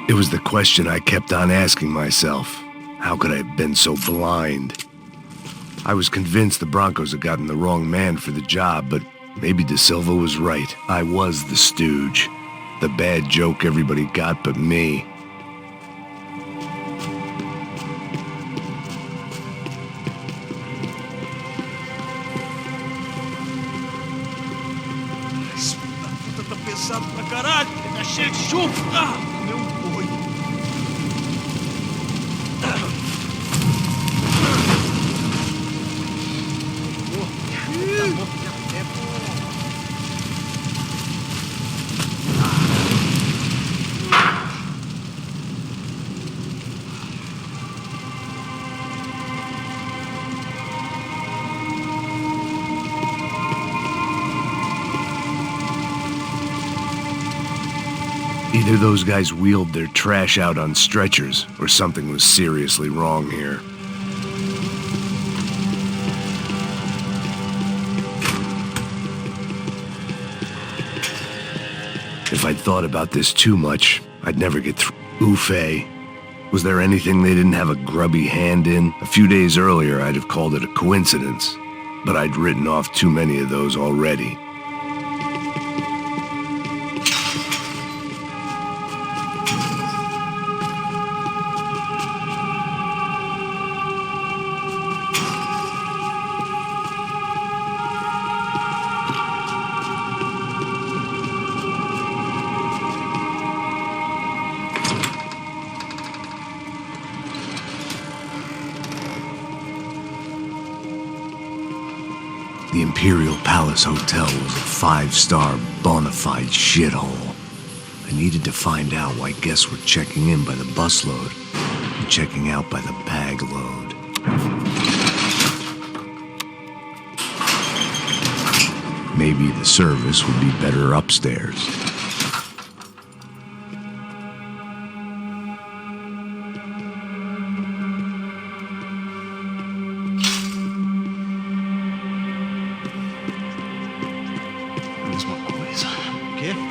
It was the question I kept on asking myself. How could I have been so blind? I was convinced the Broncos had gotten the wrong man for the job, but maybe De Silva was right. I was the stooge. The bad joke everybody got but me. Tá pesado pra caralho, tá cheio de chufre. Meu olho. Either those guys wheeled their trash out on stretchers, or something was seriously wrong here. If I'd thought about this too much, I'd never get through. Oofe. Was there anything they didn't have a grubby hand in? A few days earlier, I'd have called it a coincidence, but I'd written off too many of those already. The Imperial Palace Hotel was a five-star, bona fide shithole. I needed to find out why guests were checking in by the busload and checking out by the bag load. Maybe the service would be better upstairs.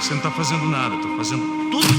Você não tá fazendo nada, eu tô fazendo tudo.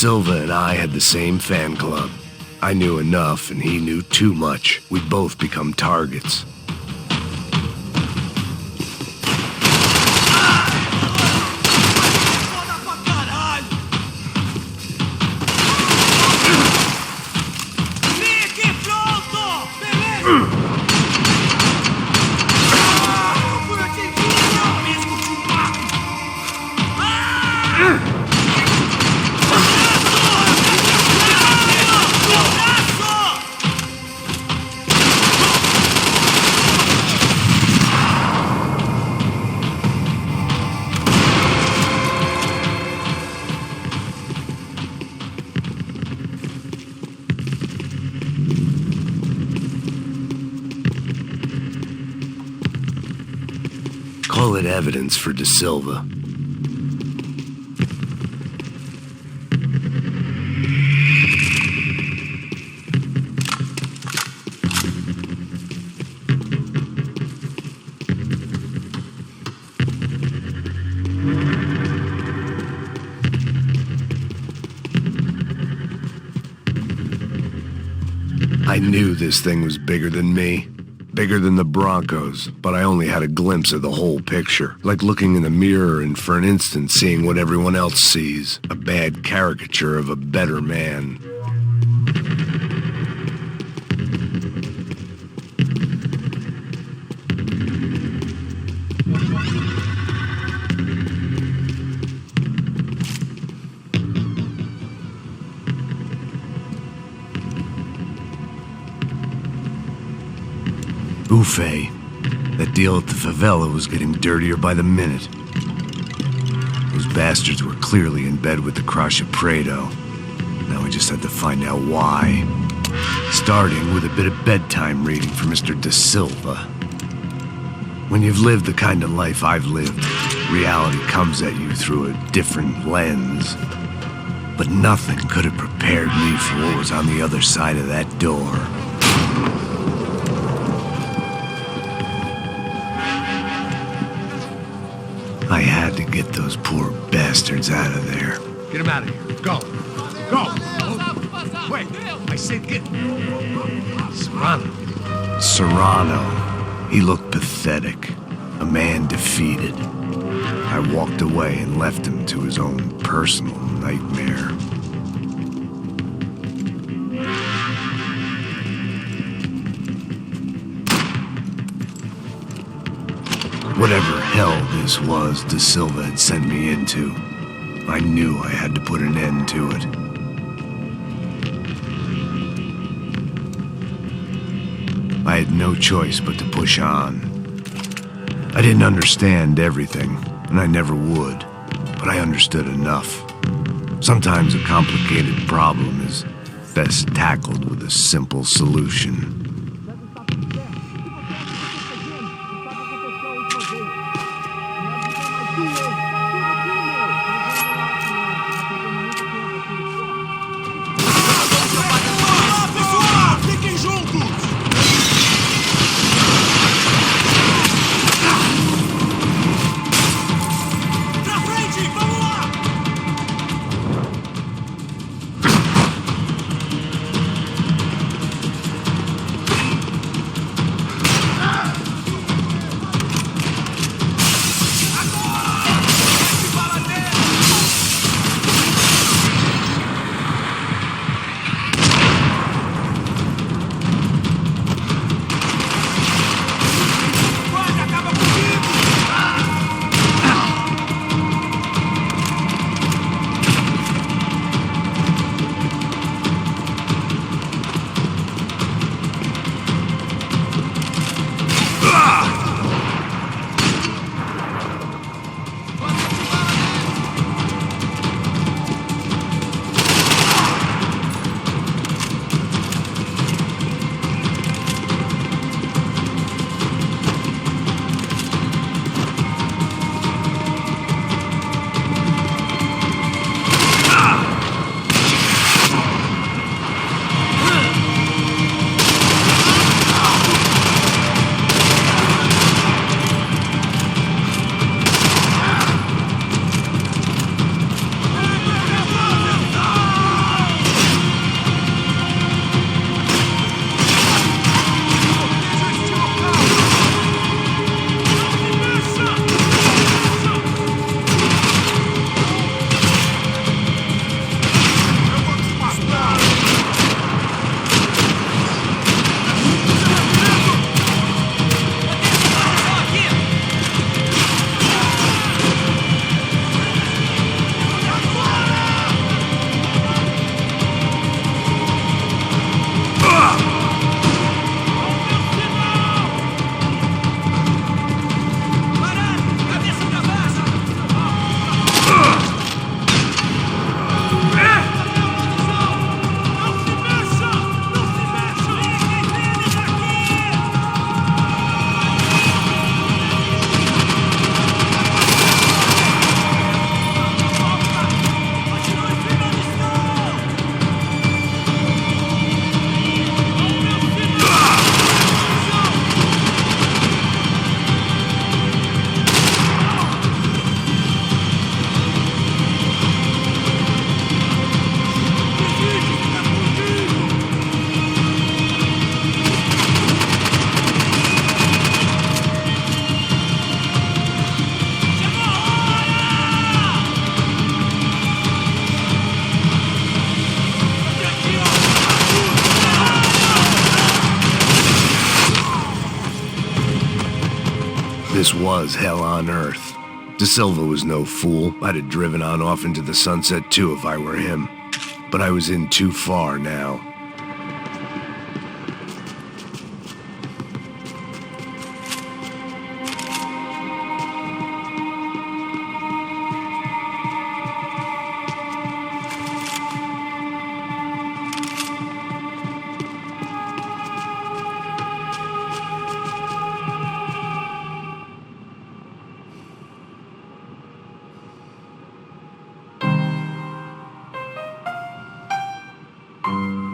Silva and I had the same fan club. I knew enough and he knew too much. We'd both become targets. Call it evidence for De Silva. I knew this thing was bigger than me. Bigger than the Broncos, but I only had a glimpse of the whole picture. Like looking in the mirror and for an instant seeing what everyone else sees. A bad caricature of a better man. Buffet. That deal at the favela was getting dirtier by the minute. Those bastards were clearly in bed with the Crusher Prado. Now we just had to find out why. Starting with a bit of bedtime reading for Mr. De Silva. When you've lived the kind of life I've lived, reality comes at you through a different lens. But nothing could have prepared me for what was on the other side of that door. I had to get those poor bastards out of there. Get him out of here. Go. Go. Wait. I said get... Serrano. Serrano. He looked pathetic. A man defeated. I walked away and left him to his own personal nightmare. Whatever hell this was De Silva had sent me into, I knew I had to put an end to it. I had no choice but to push on. I didn't understand everything, and I never would, but I understood enough. Sometimes a complicated problem is best tackled with a simple solution. This was hell on earth. De Silva was no fool. I'd have driven on off into the sunset too if I were him. But I was in too far now.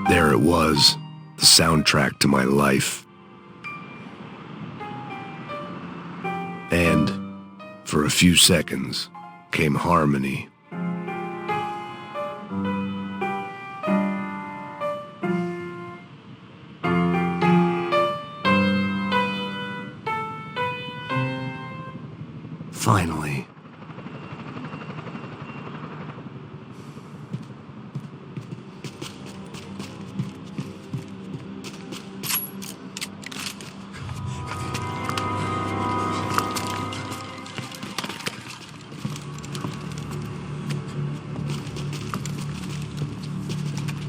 There it was, the soundtrack to my life. And, for a few seconds, came harmony. Finally.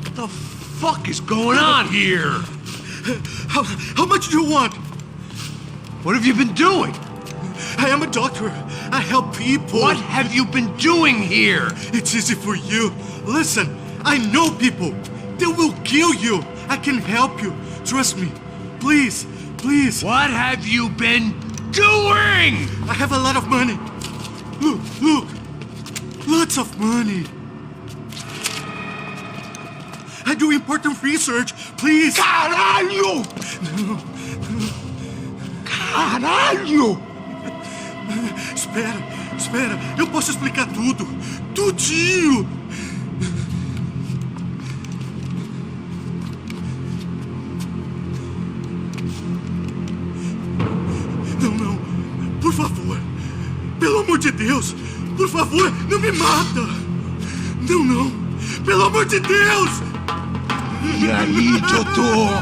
What the fuck is going on here? How much do you want? What have you been doing? I am a doctor. I help people. What have you been doing here? It's easy for you. Listen, I know people. They will kill you. I can help you. Trust me. Please, please. What have you been doing? I have a lot of money. Look, look. Lots of money. I do important research. Please. Caralho! Caralho! Espera. Eu posso explicar tudo. Tudinho. Não. Por favor. Pelo amor de Deus. Por favor, não me mata. Não. Pelo amor de Deus. E aí, Totó?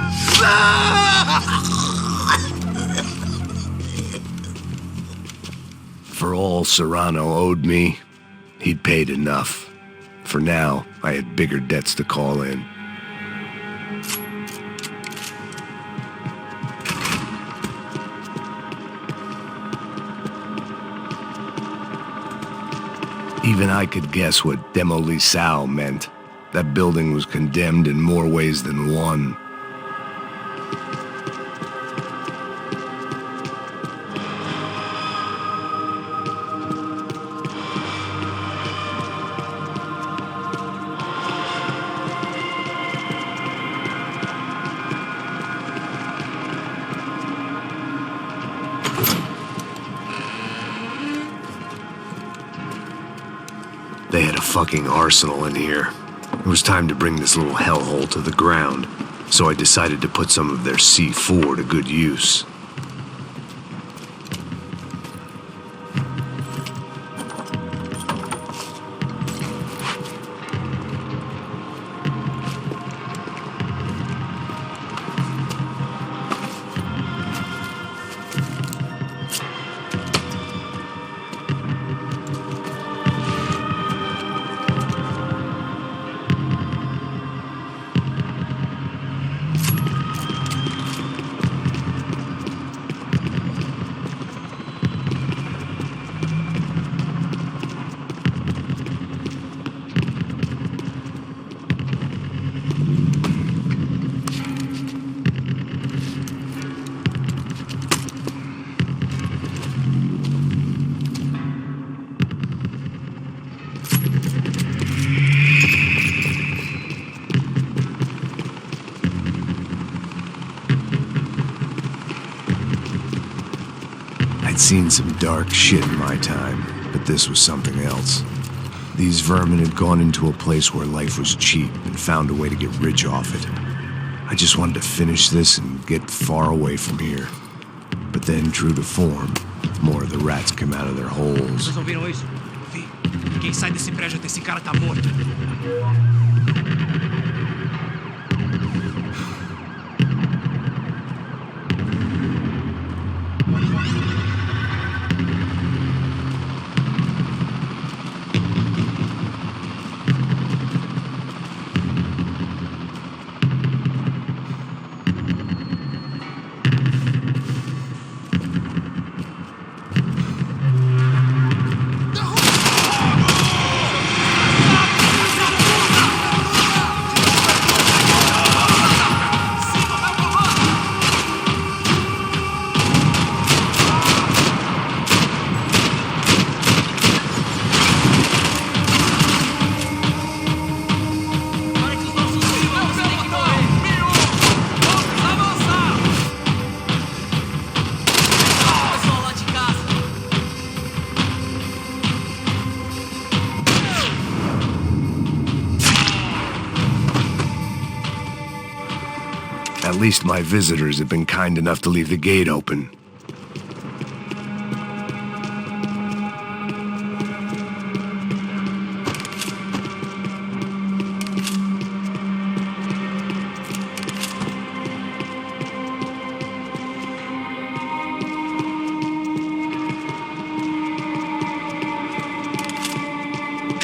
For all Serrano owed me, he'd paid enough. For now, I had bigger debts to call in. Even I could guess what demolição meant. That building was condemned in more ways than one. They had a fucking arsenal in here. It was time to bring this little hellhole to the ground, so I decided to put some of their C4 to good use. I'd seen some dark shit in my time, but this was something else. These vermin had gone into a place where life was cheap and found a way to get rich off it. I just wanted to finish this and get far away from here. But then, true to form, more of the rats came out of their holes. Vocês ouviram isso? Vi. Quem sai desse prédio até esse cara tá morto. least my visitors have been kind enough to leave the gate open.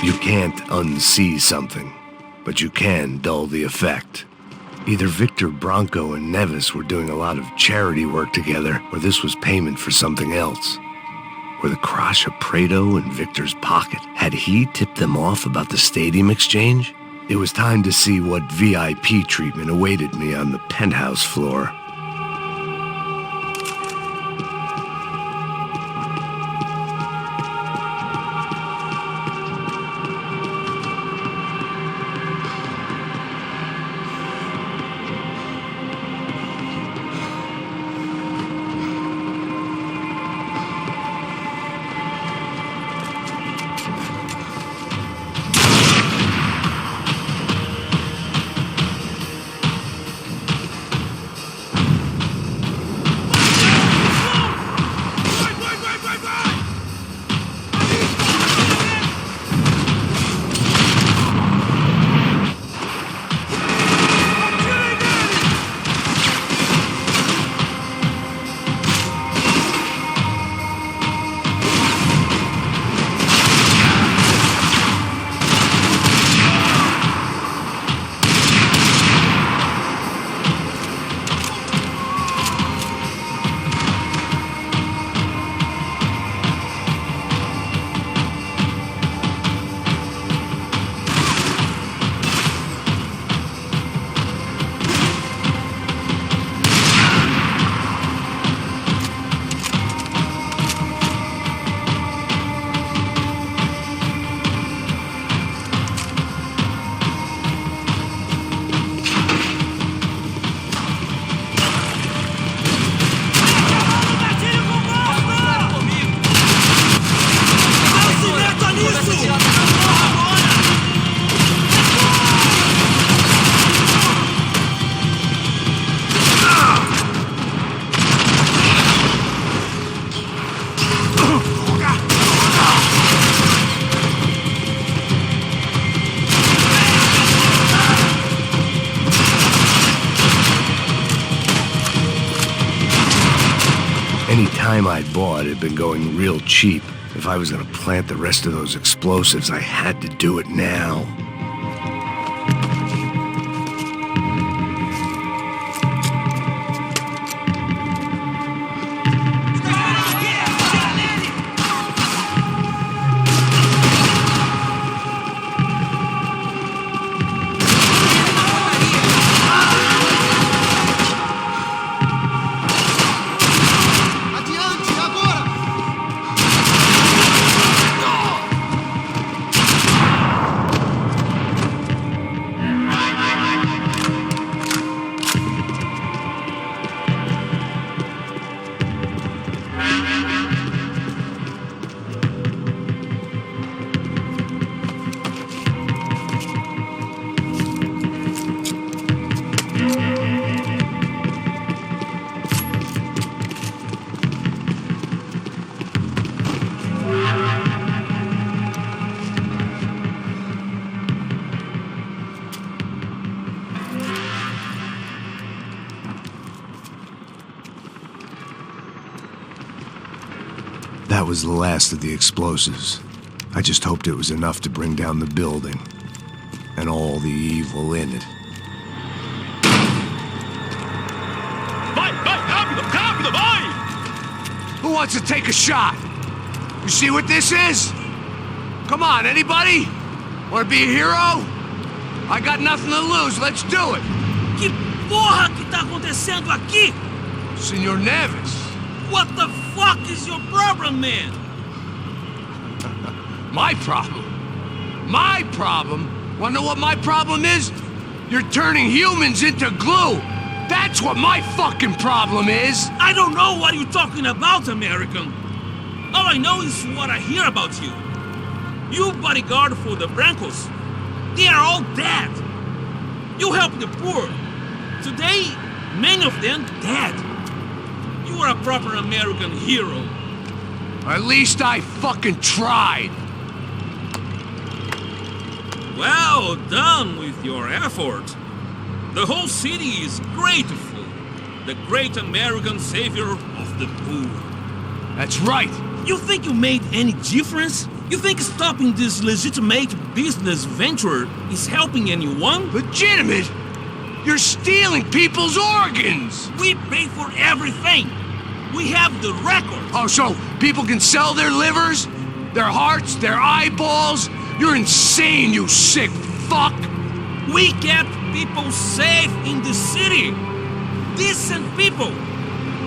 You can't unsee something, but you can dull the effect. Either Victor, Bronco, and Nevis were doing a lot of charity work together, or this was payment for something else. Were the Crasha Prado in Victor's pocket? Had he tipped them off about the stadium exchange? It was time to see what VIP treatment awaited me on the penthouse floor. Any time I'd bought had been going real cheap. If I was gonna plant the rest of those explosives, I had to do it now. That was the last of the explosives. I just hoped it was enough to bring down the building and all the evil in it. Vai, vai, rápido, rápido, vai! Who wants to take a shot? You see what this is? Come on, anybody? Want to be a hero? I got nothing to lose, let's do it! Que porra que tá acontecendo aqui? Senor Nevis. What the fuck is your problem, man? My problem? My problem? Wanna know what my problem is? You're turning humans into glue! That's what my fucking problem is! I don't know what you're talking about, American. All I know is what I hear about you. You bodyguard for the Brancos. They are all dead. You help the poor. Today, Many of them dead. You are a proper American hero. At least I fucking tried. Well done with your effort. The whole city is grateful. The great American savior of the poor. That's right. You think you made any difference? You think stopping this legitimate business venture is helping anyone? Legitimate? You're stealing people's organs! We pay for everything. We have the record. Oh, so people can sell their livers? Their hearts? Their eyeballs? You're insane, you sick fuck! We kept people safe in the city. Decent people.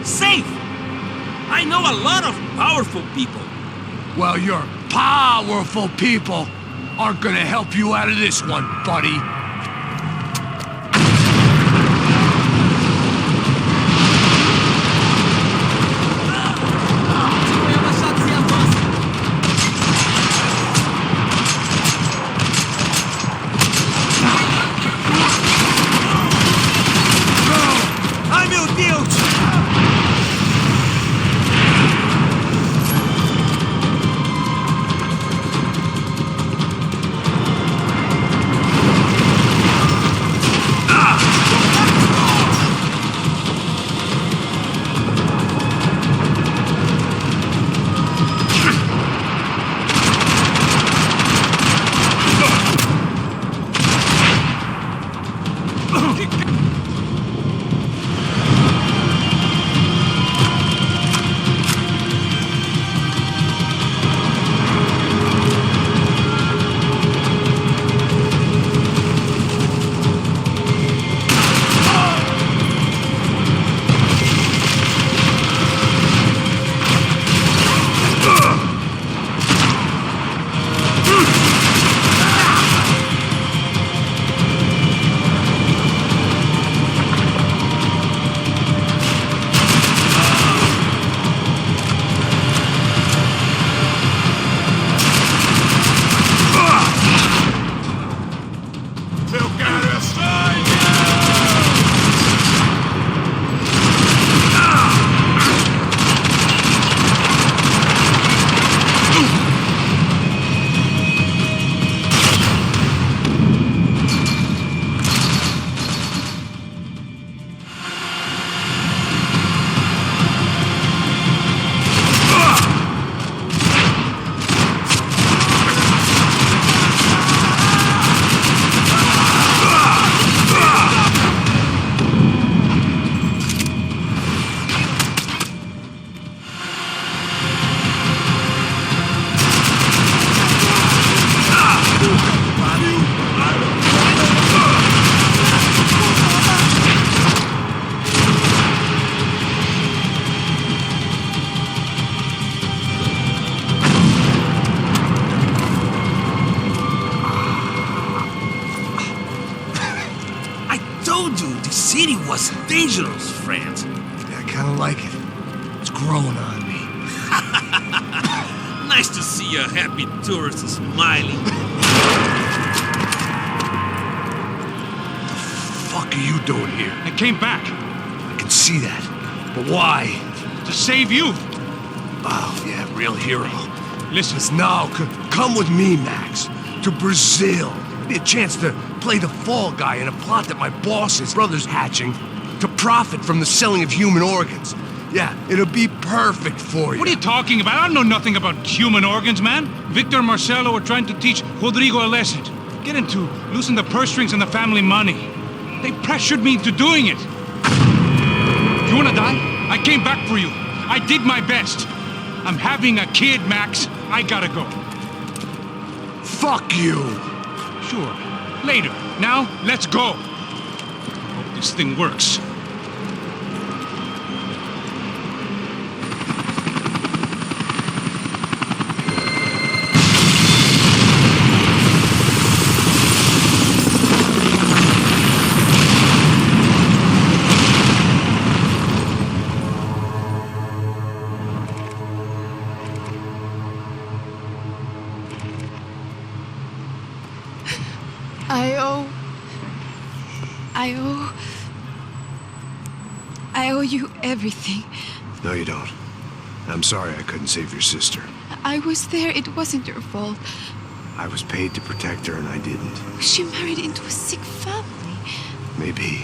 Safe. I know a lot of powerful people. Well, your powerful people aren't gonna help you out of this one, buddy. was dangerous, friend. Yeah, I kinda like it. It's growing on me. Nice to see a happy tourist smiling. What the fuck are you doing here? I came back I can see that. But why? to save you. Oh, yeah, real hero. Listen, Now, come with me, Max. To Brazil. Be a chance to play the fall guy in a plot that my boss's brother's hatching to profit from the selling of human organs. Yeah, it'll be perfect for you. what are you talking about? I don't know nothing about human organs, man. Victor and Marcelo were trying to teach Rodrigo a lesson. Get him to loosen the purse strings and the family money. They pressured me into doing it. You wanna die? I came back for you. I did my best. I'm having a kid, Max. I gotta go. Fuck you! Sure. Later. Now, let's go. Hope this thing works. you everything. No, you don't. I'm sorry I couldn't save your sister. I was there. It wasn't your fault. I was paid to protect her and I didn't. She married into a sick family. Maybe.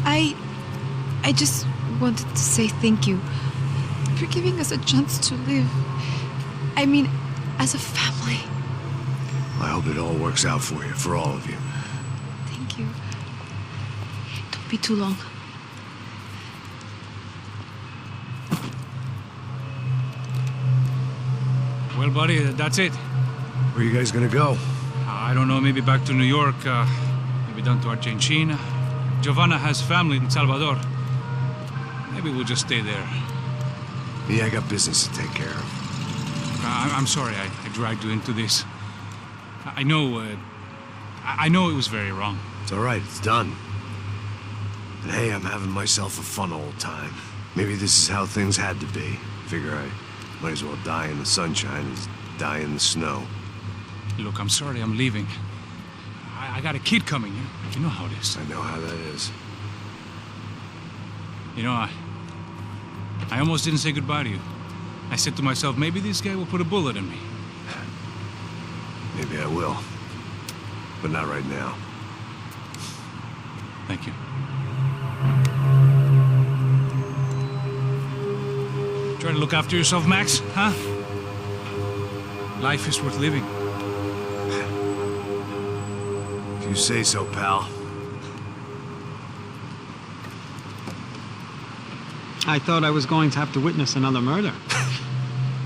I just wanted to say thank you for giving us a chance to live. I mean, as a family. I hope it all works out for you, for all of you. Thank you. Don't be too long. Well, buddy, that's it. Where are you guys gonna go? I don't know, maybe back to New York, maybe down to Argentina. Giovanna has family in Salvador. Maybe we'll just stay there. Yeah, I got business to take care of. I'm sorry I dragged you into this. I know it was very wrong. It's all right, it's done. And hey, I'm having myself a fun old time. Maybe this is how things had to be. Figure I might as well die in the sunshine as die in the snow. Look, I'm sorry I'm leaving. I got a kid coming. You know how it is. I know how that is. You know, I almost didn't say goodbye to you. I said to myself, maybe this guy will put a bullet in me. Maybe I will. But not right now. Thank you. Try to look after yourself, Max, huh? Life is worth living. If you say so, pal. I thought I was going to have to witness another murder.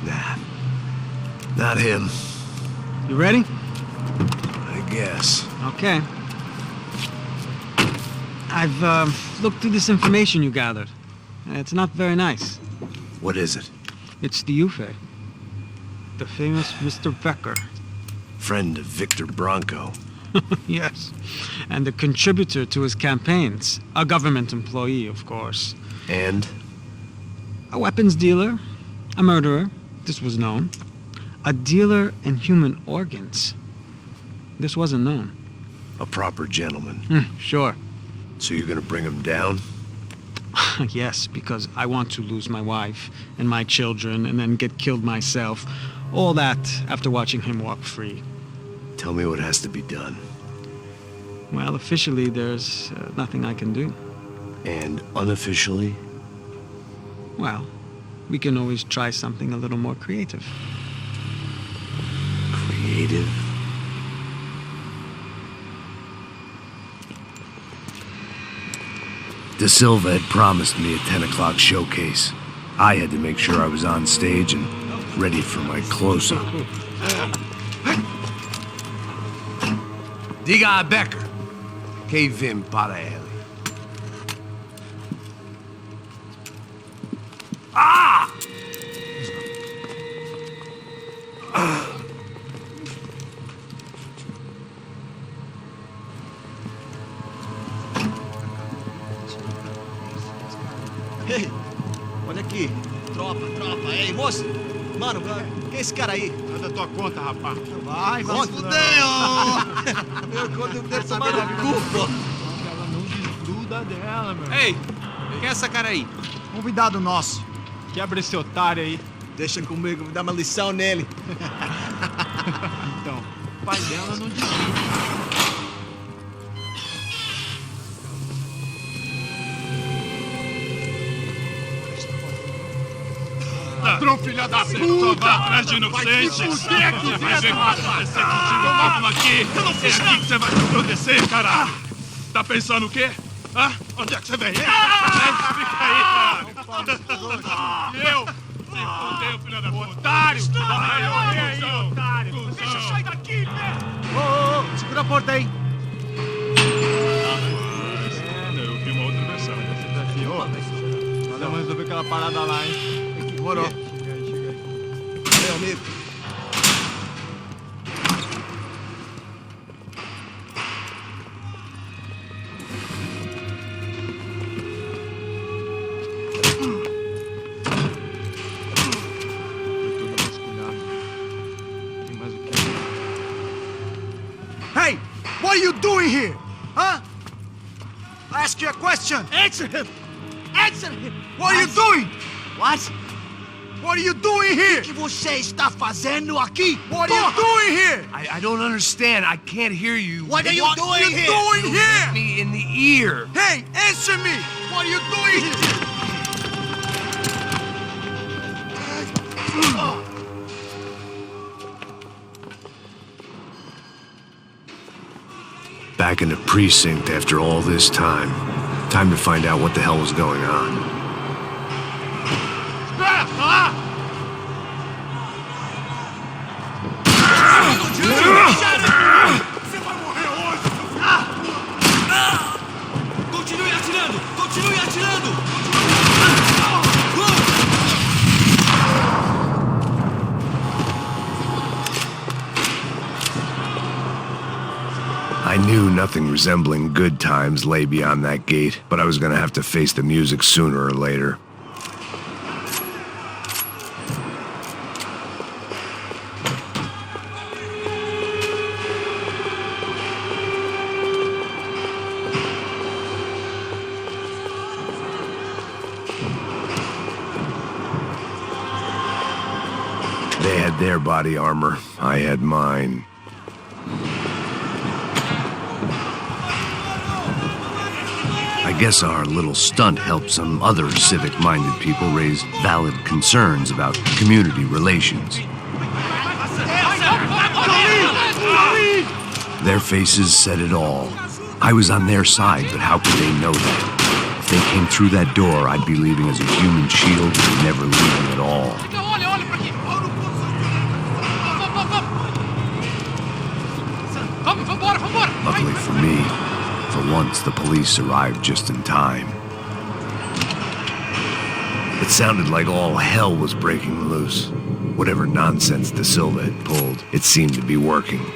Nah. Not him. You ready? I guess. Okay. I've looked through this information you gathered. It's not very nice. What is it? It's the Ufe. The famous Mr. Becker. Friend of Victor Bronco. Yes. And a contributor to his campaigns. A government employee, of course. And? A weapons dealer. A murderer. This was known. A dealer in human organs. This wasn't known. A proper gentleman. Sure. So you're gonna bring him down? Yes, because I want to lose my wife and my children and then get killed myself. All that after watching him walk free. Tell me what has to be done. Well, officially, there's nothing I can do. And unofficially? Well, we can always try something a little more creative. Creative? De Silva had promised me a 10 o'clock showcase. I had to make sure I was on stage and ready for my close-up. Diga a Becker. Que vim para ele. Ah! Ei, olha aqui. Tropa. Ei, moço. Mano, quem é esse cara aí? Manda tua conta, rapaz. Vai fudeu! Meu conta deve tomar no cu, pô. Ela não desgruda dela, meu. Ei, quem é essa cara aí? Convidado nosso. Quebra esse otário aí. Deixa comigo, dá uma lição nele. Então, o pai dela não desgruda. Ladrão, filha da puta! Vai atrás de inocentes! Vai ver como acontecer contigo mesmo aqui! Eu não fiz nada! O que você vai acontecer, cara? Tá pensando o quê? Hã? Onde é que você vem? Fica aí, cara! Eu? Se fodeu, filha da puta! Otário! Vai aí, otário! Deixa eu sair daqui, né? Ô, segura a porta aí. Eu vi uma outra versão. Vamos resolver aquela parada lá, hein? Morou. Chega aí. Meu amigo. Hey, what are you doing here? Huh? I ask you a question. Answer him! Answer him! What are you doing? What? What are you doing here? O que você está fazendo aqui? What are you doing here? I don't understand. I can't hear you. What are you doing here? Doing You here? hit Me in the ear. Hey, answer me. What are you doing here? Back in the precinct after all this time. Time to find out what the hell was going on. Continue atirando! Continue atirando! I knew nothing resembling good times lay beyond that gate, but I was gonna have to face the music sooner or later. They had their body armor, I had mine. I guess our little stunt helped some other civic-minded people raise valid concerns about community relations. Their faces said it all. I was on their side, but how could they know that? If they came through that door, I'd be leaving as a human shield and never leaving at all. Luckily for me, for once the police arrived just in time. It sounded like all hell was breaking loose. Whatever nonsense De Silva had pulled, it seemed to be working. Por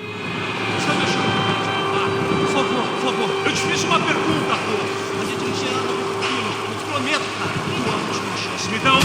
favor, eu te fiz uma pergunta, pô. A gente não tinha nada no futuro. Eu te prometo, cara. Tua última chance. Me dá um...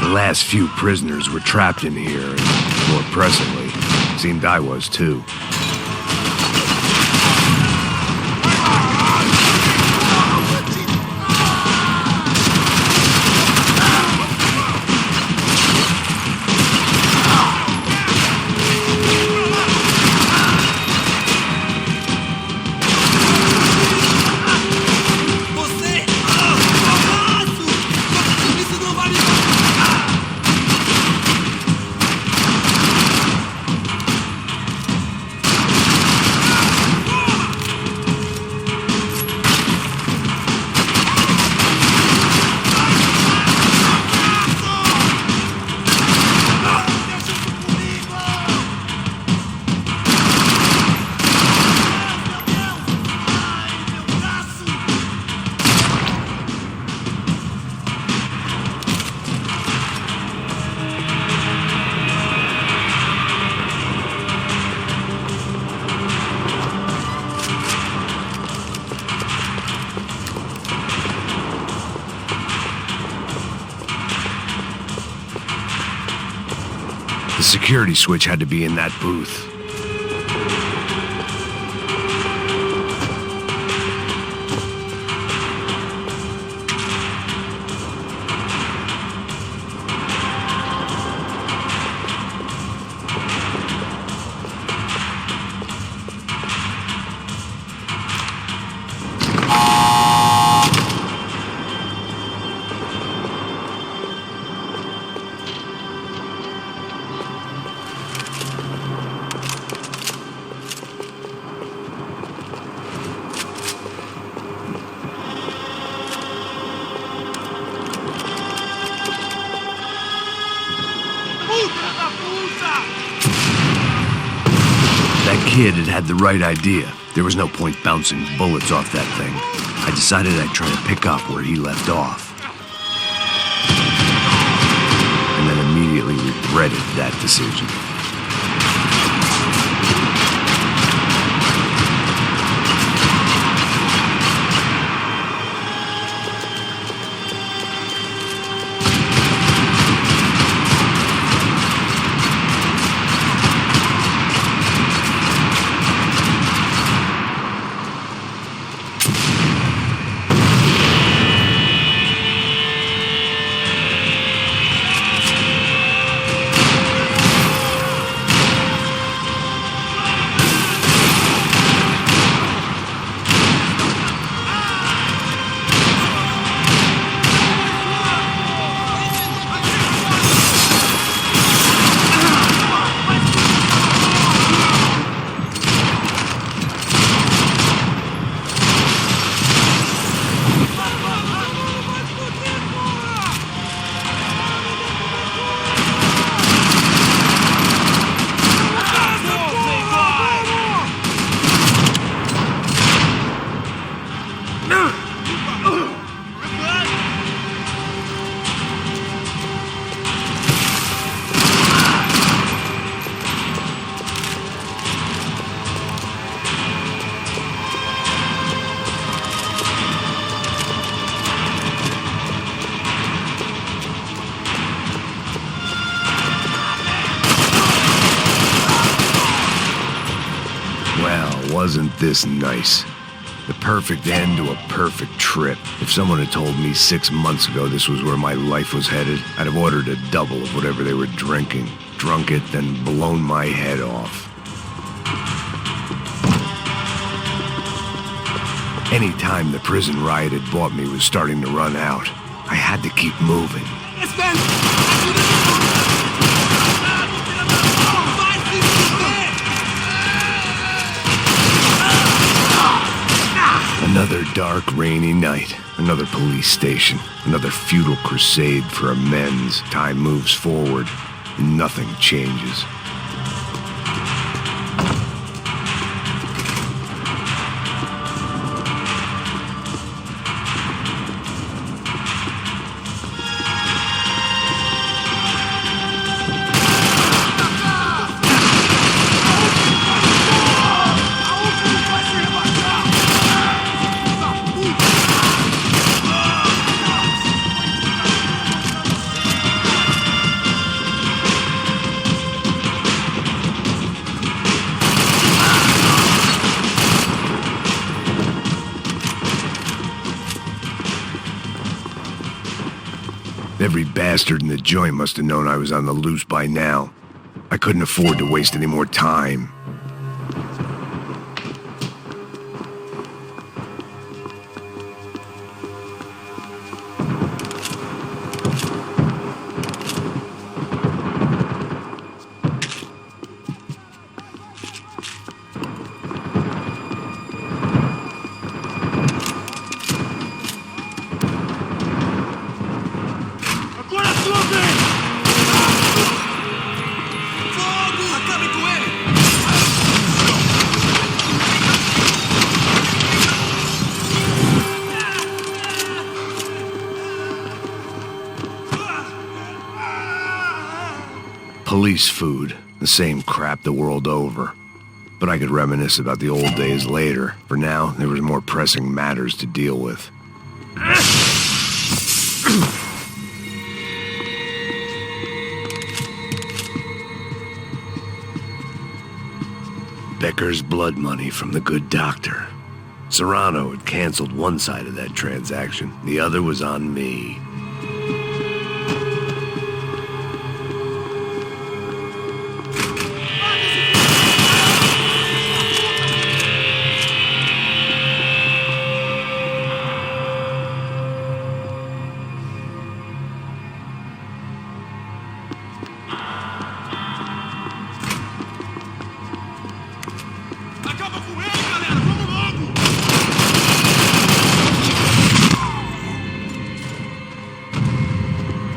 The last few prisoners were trapped in here, and more pressingly, seemed I was too. The security switch had to be in that booth. kid had had the right idea. There was no point bouncing bullets off that thing. I decided I'd try to pick up where he left off. And then immediately regretted that decision. Wasn't this nice? The perfect end to a perfect trip. If someone had told me 6 months ago this was where my life was headed, I'd have ordered a double of whatever they were drinking, drunk it, then blown my head off. Any time the prison riot had bought me was starting to run out. I had to keep moving. Another dark, rainy night. Another police station. Another futile crusade for amends. Time moves forward, and nothing changes. Every bastard in the joint must have known I was on the loose by now. I couldn't afford to waste any more time. Police food, the same crap the world over. But I could reminisce about the old days later. For now, there was more pressing matters to deal with. Becker's blood money from the good doctor. Serrano had canceled one side of that transaction. The other was on me.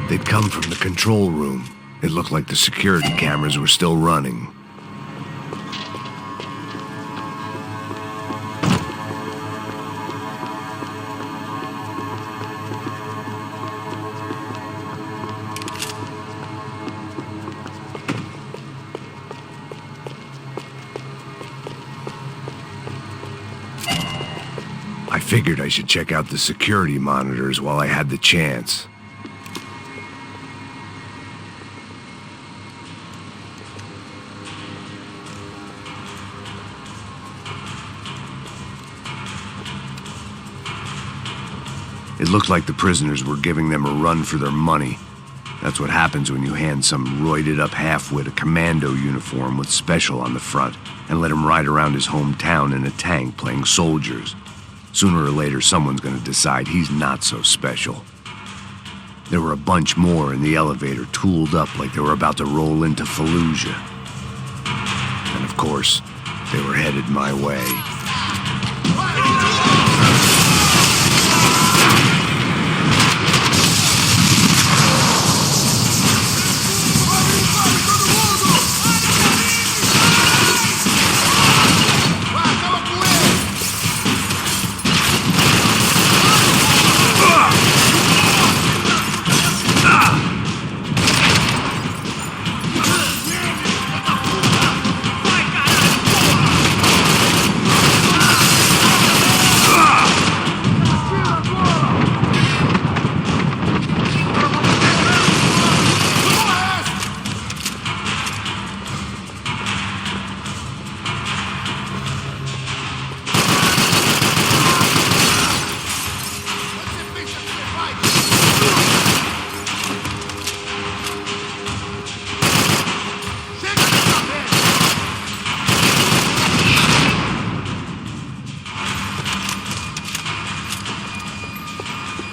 They'd come from the control room. It looked like the security cameras were still running. figured I should check out the security monitors while I had the chance. It looked like the prisoners were giving them a run for their money. That's what happens when you hand some roided-up half-wit a commando uniform with special on the front and let him ride around his hometown in a tank playing soldiers. Sooner or later, someone's gonna decide he's not so special. There were a bunch more in the elevator, tooled up like they were about to roll into Fallujah. And of course, they were headed my way.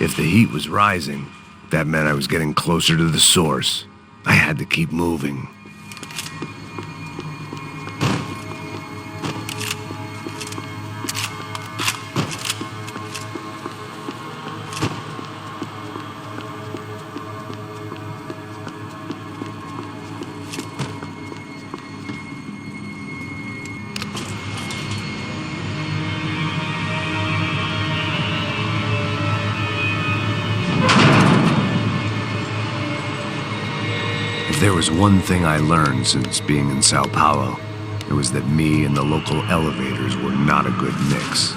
If the heat was rising, that meant I was getting closer to the source. I had to keep moving. If there was one thing I learned since being in Sao Paulo, it was that me and the local elevators were not a good mix.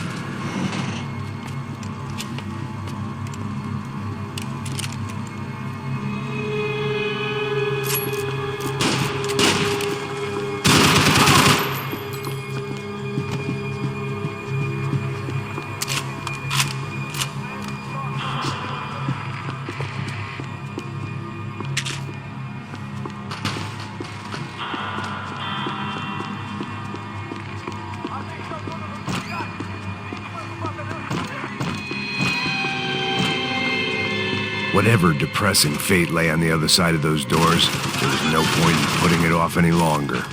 Whatever depressing fate lay on the other side of those doors, there was no point in putting it off any longer.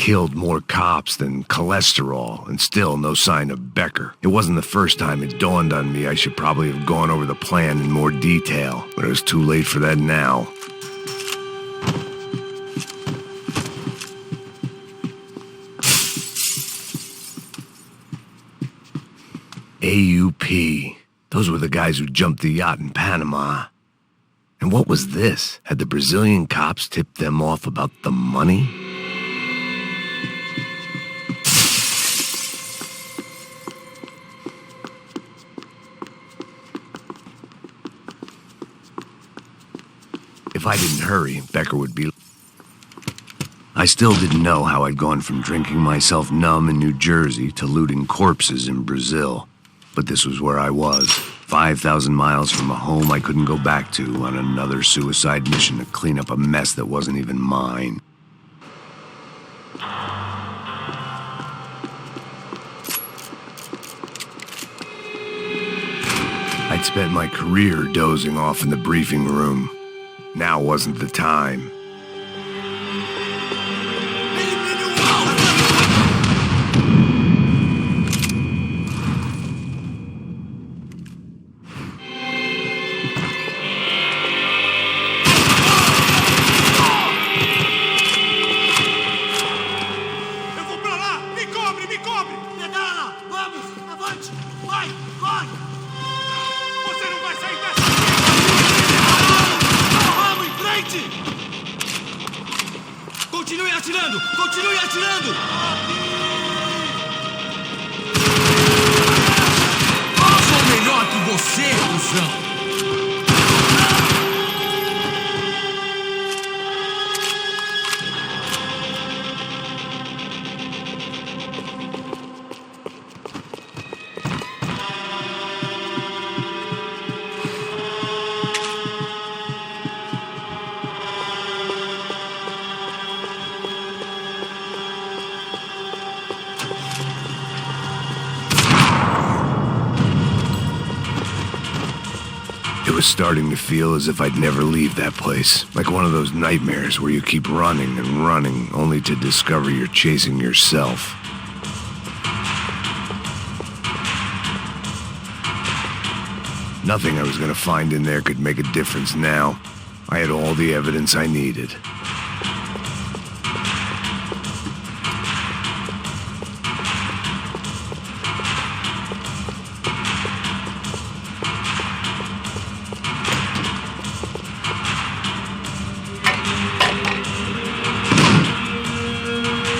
killed more cops than cholesterol, and still no sign of Becker. It wasn't the first time it dawned on me I should probably have gone over the plan in more detail, but it was too late for that now. AUP. Those were the guys who jumped the yacht in Panama. And what was this? Had the Brazilian cops tipped them off about the money? If I didn't hurry, Becker would be... I still didn't know how I'd gone from drinking myself numb in New Jersey to looting corpses in Brazil. But this was where I was, 5,000 miles from a home I couldn't go back to, on another suicide mission to clean up a mess that wasn't even mine. I'd spent my career dozing off in the briefing room. Now wasn't the time. Continue atirando! Sou melhor que você, cuzão! It was starting to feel as if I'd never leave that place. Like one of those nightmares where you keep running and running, only to discover you're chasing yourself. Nothing I was gonna find in there could make a difference now. I had all the evidence I needed.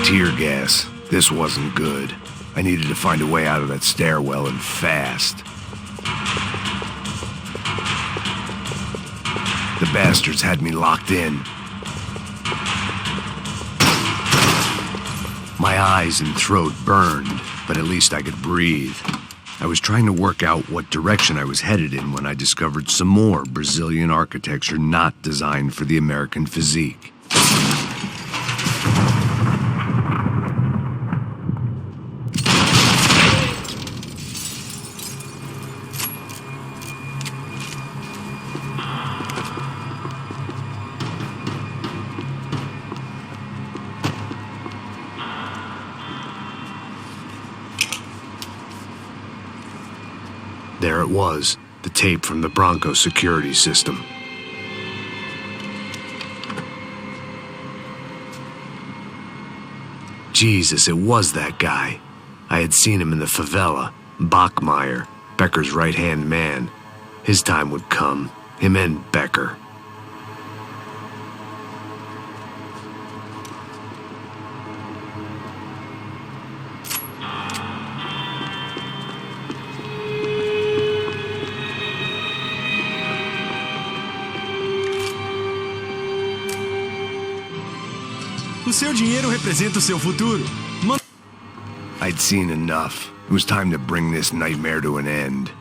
Tear gas. This wasn't good. I needed to find a way out of that stairwell, and fast. The bastards had me locked in. My eyes and throat burned, but at least I could breathe. I was trying to work out what direction I was headed in when I discovered some more Brazilian architecture not designed for the American physique. There it was, the tape from the Bronco security system. Jesus, it was that guy. I had seen him in the favela, Bachmeyer, Becker's right-hand man. His time would come, him and Becker. O seu dinheiro representa o seu futuro. I'd seen enough. It was time to bring this nightmare to an end.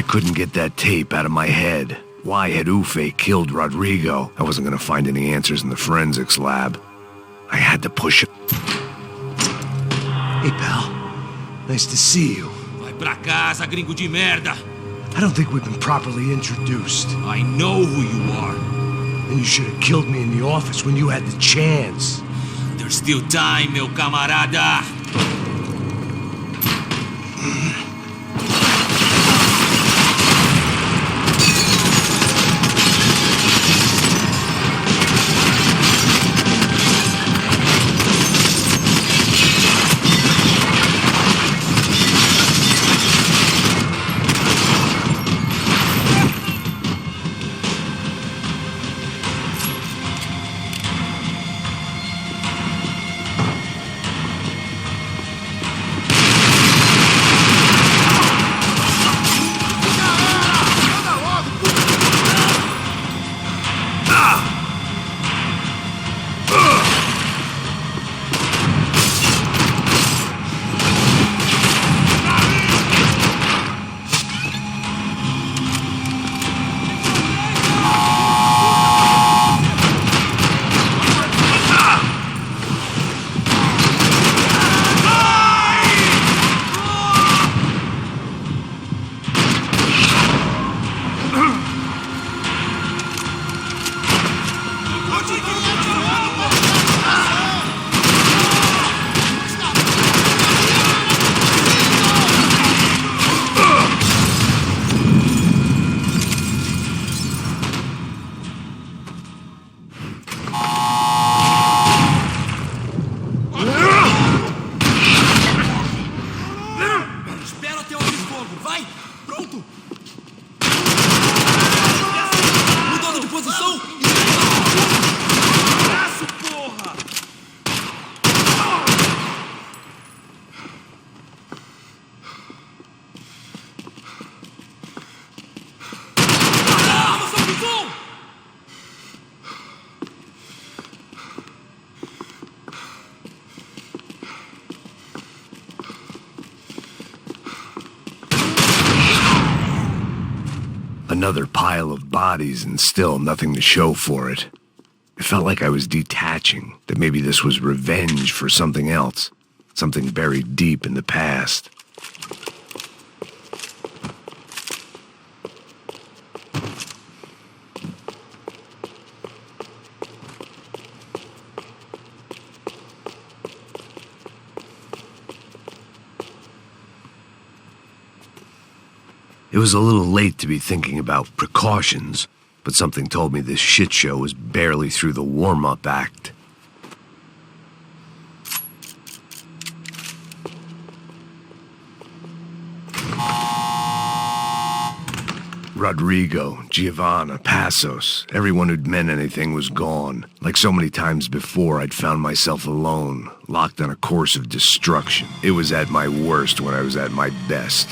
couldn't get that tape out of my head. Why had Ufe killed Rodrigo? I wasn't gonna find any answers in the forensics lab. I had to push it. Hey, pal. Nice to see you. Vai pra casa, gringo de merda. I don't think we've been properly introduced. I know who you are. And you should have killed me in the office when you had the chance. There's still time, meu camarada. Another pile of bodies and still nothing to show for it. It felt like I was detaching, that maybe this was revenge for something else, something buried deep in the past. It was a little late to be thinking about precautions, but something told me this shit show was barely through the warm-up act. Rodrigo, Giovanna, Passos, everyone who'd meant anything was gone. Like so many times before, I'd found myself alone, locked on a course of destruction. It was at my worst when I was at my best.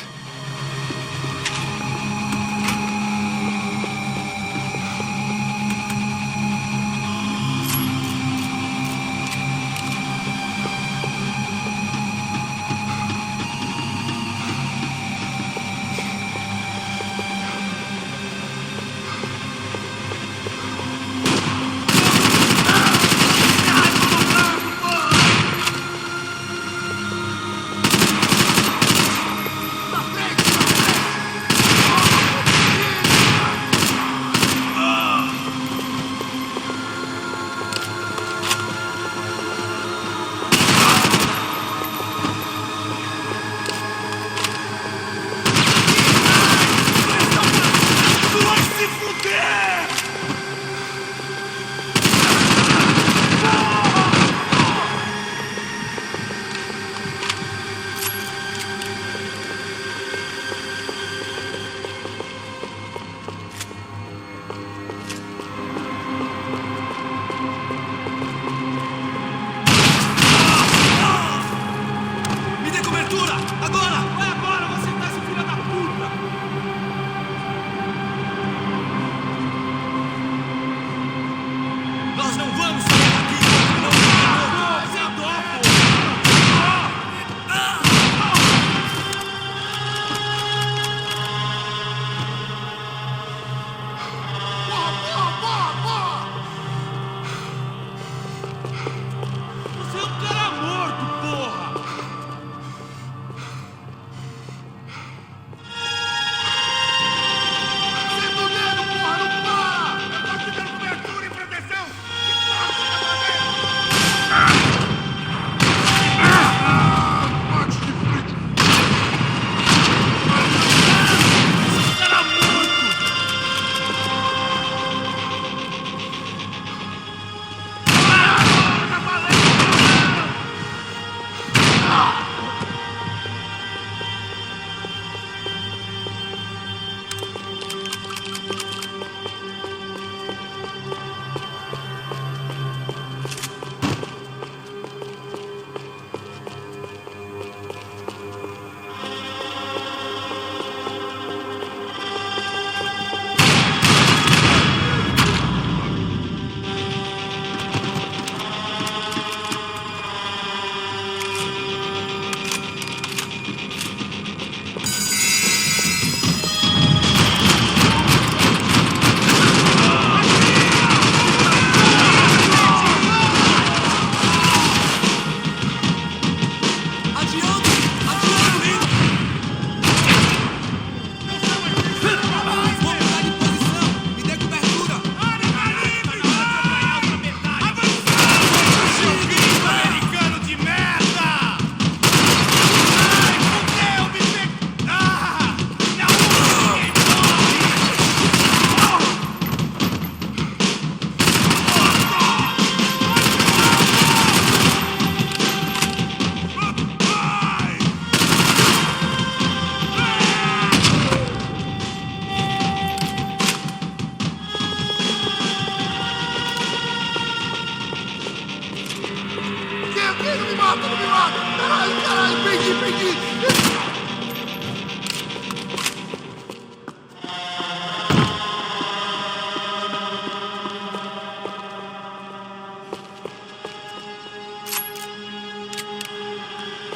Não me mata, não me mata! Caralho, caralho, perdi!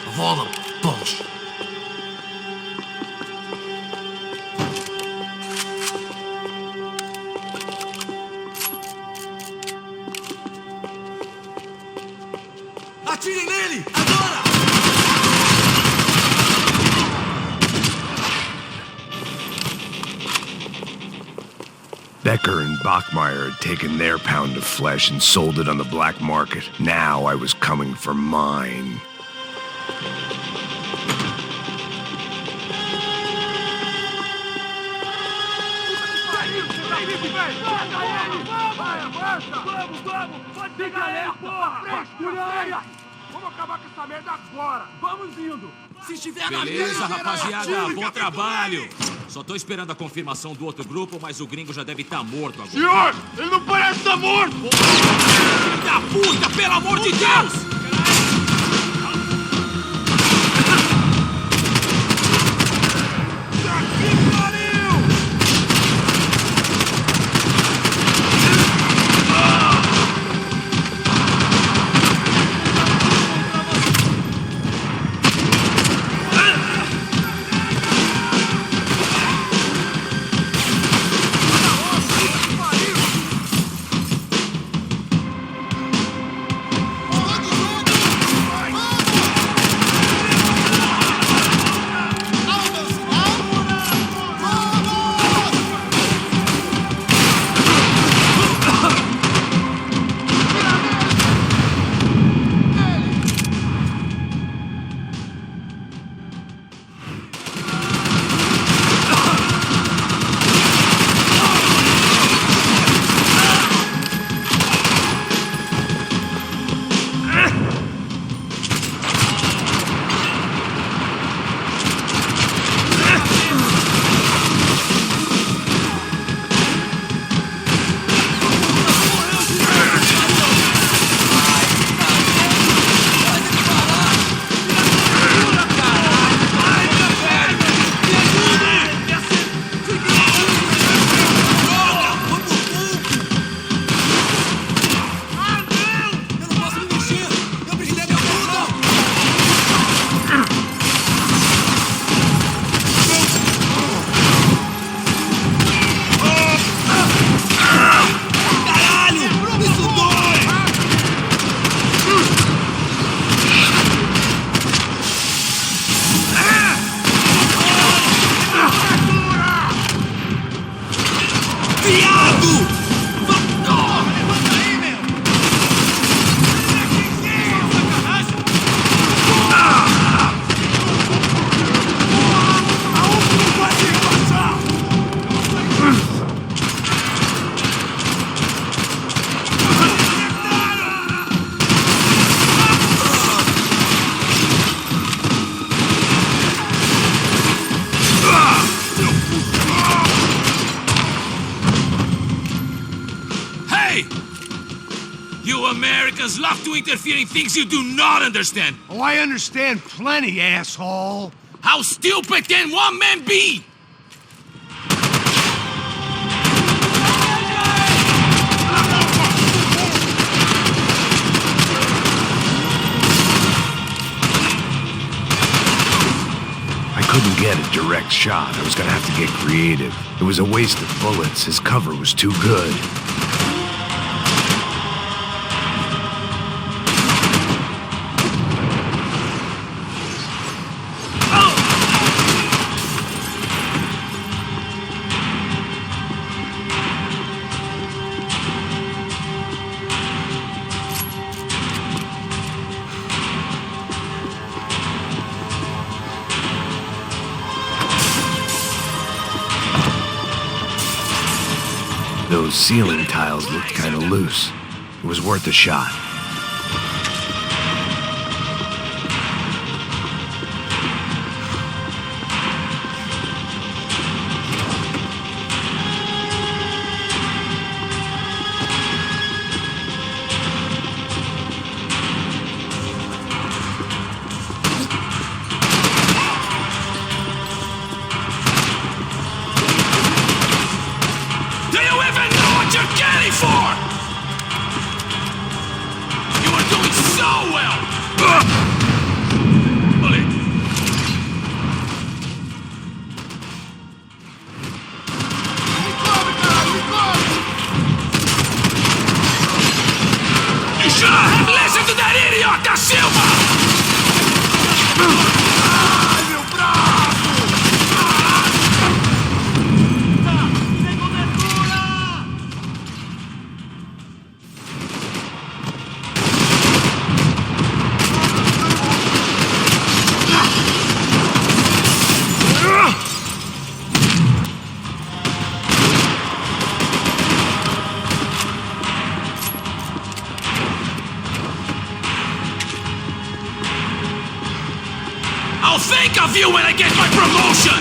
Of all the bullshit. Atirem nele! Agora! Becker and Bachmeyer had taken their pound of flesh and sold it on the black market. Now I was coming for mine. Pode pegar alerta, porra! Vamos acabar com essa merda agora! Vamos indo! Se estiver na Beleza, mesa, rapaziada, bom trabalho. Só tô esperando a confirmação do outro grupo, mas o gringo já deve estar morto agora. Senhor! Ele não parece estar morto! filho da puta, pelo amor de Deus! Americans love to interfere in things you do not understand. Oh, I understand plenty, asshole. How stupid can one man be? I couldn't get a direct shot. I was gonna have to get creative. It was a waste of bullets. His cover was too good. Those ceiling tiles looked kind of loose. It was worth a shot. Listen to that idiot, da Silva! I'll think of you when I get my promotion!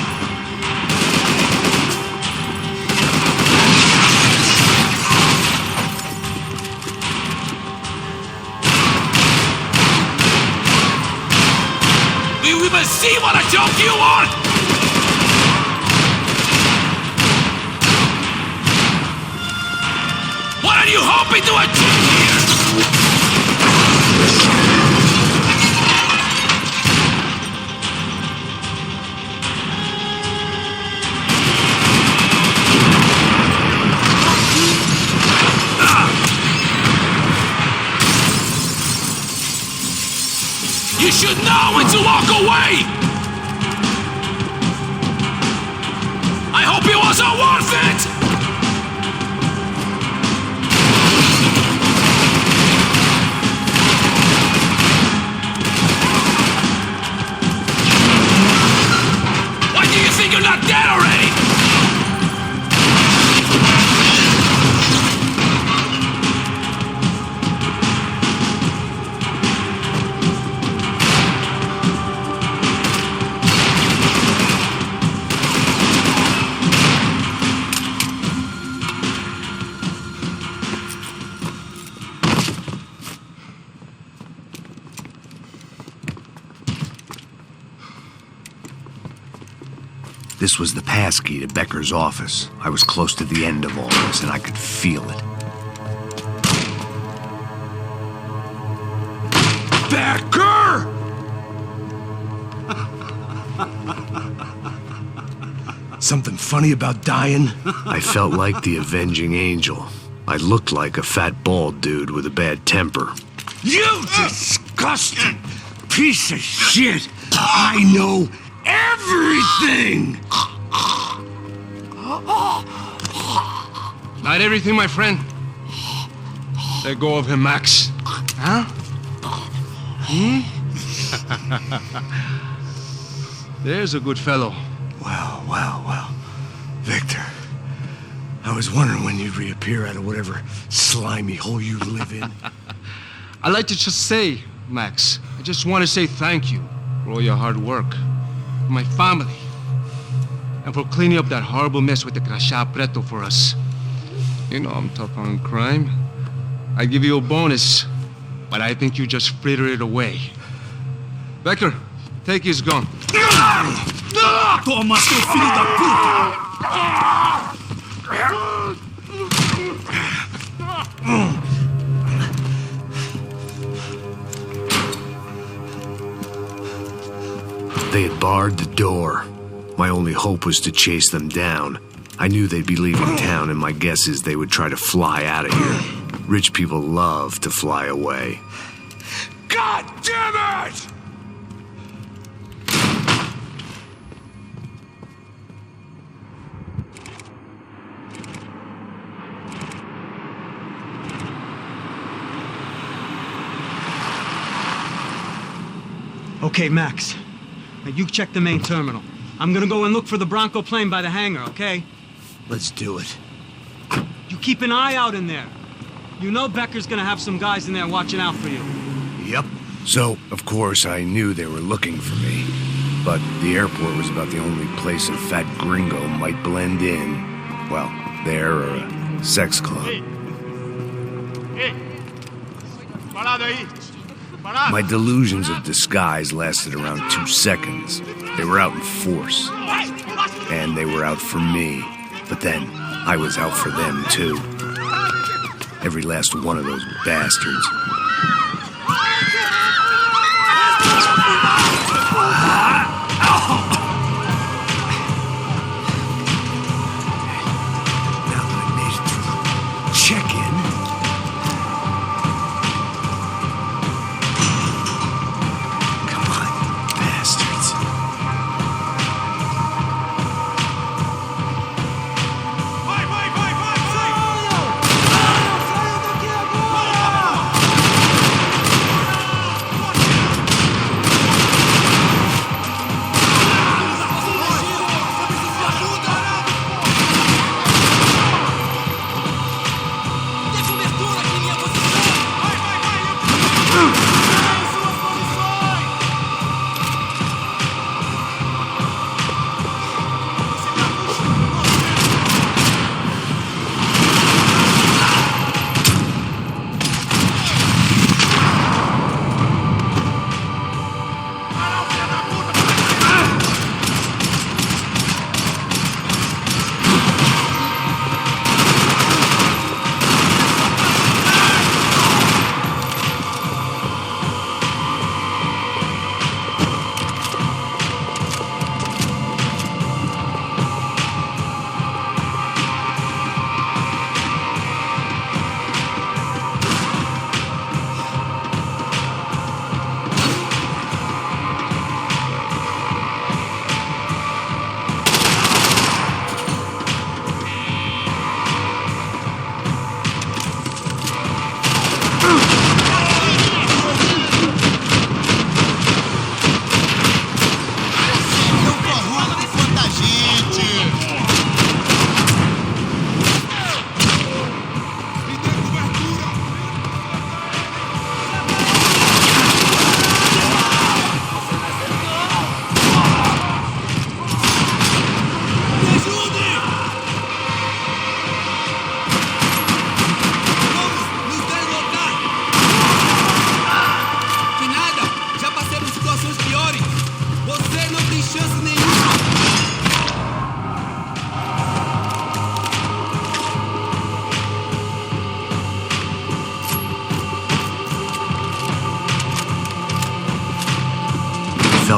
Do you even see what a joke you are? What are you hoping to achieve here? You should know when to walk away! I hope it wasn't worth it! Why do you think you're not dead already? This was the passkey to Becker's office. I was close to the end of all this, and I could feel it. Becker! Something funny about dying? I felt like the avenging angel. I looked like a fat bald dude with a bad temper. You disgusting piece of shit! I know everything! Not everything, my friend. Let go of him, Max. Huh? There's a good fellow. Well. Victor, I was wondering when you'd reappear out of whatever slimy hole you live in. I'd like to just say, Max, I just want to say thank you for all your hard work, for my family, and for cleaning up that horrible mess with the Crachá Preto for us. You know I'm tough on crime. I give you a bonus, but I think you just frittered it away. Becker, take his gun. Toma, seu filho da puta! They had barred the door. My only hope was to chase them down. I knew they'd be leaving town, and my guess is they would try to fly out of here. Rich people love to fly away. God damn it! Okay, Max. Now you check the main terminal. I'm gonna go and look for the Bronco plane by the hangar, okay? Let's do it. You keep an eye out in there. You know Becker's gonna have some guys in there watching out for you. Yep. So, of course, I knew they were looking for me. But the airport was about the only place a fat gringo might blend in. Well, there or a sex club. My delusions of disguise lasted around 2 seconds. They were out in force. And they were out for me. But then, I was out for them, too. Every last one of those bastards. Now that I made it through the check-in,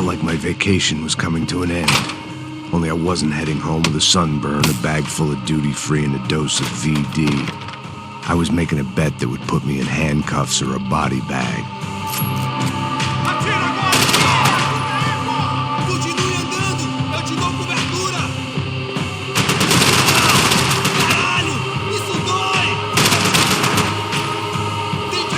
felt like my vacation was coming to an end. Only I wasn't heading home with a sunburn, a bag full of duty-free, and a dose of VD. I was making a bet that would put me in handcuffs or a body bag. Continue andando! Eu te dou cobertura! Caralho! Isso dói! Tem que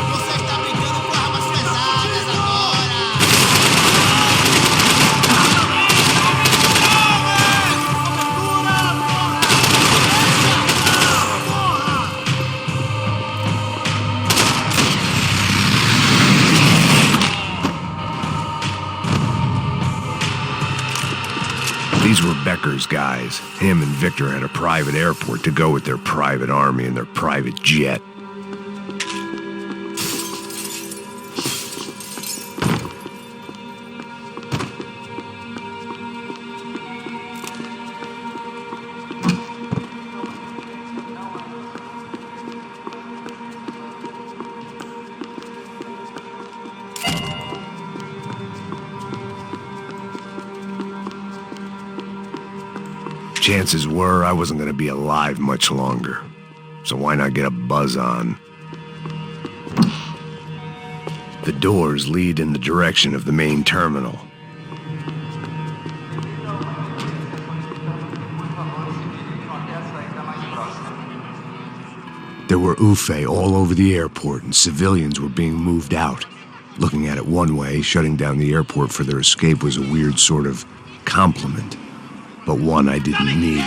Você está brincando com armas pesadas agora! These were Becker's guys. Him and Victor had a private airport to go with their private army and their private jet. Chances were I wasn't going to be alive much longer, so why not get a buzz on? The doors lead in the direction of the main terminal. There were UFE all over the airport, and civilians were being moved out. Looking at it one way, shutting down the airport for their escape was a weird sort of compliment, but one I didn't need.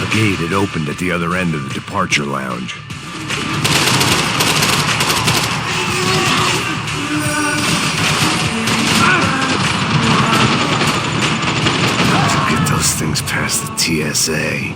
A gate had opened at the other end of the departure lounge. Get those things past the TSA.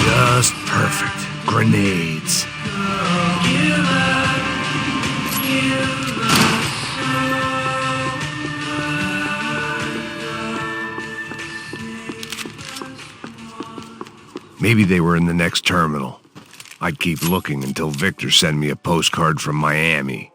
Just perfect. Grenades. Maybe they were in the next terminal. I'd keep looking until Victor sent me a postcard from Miami.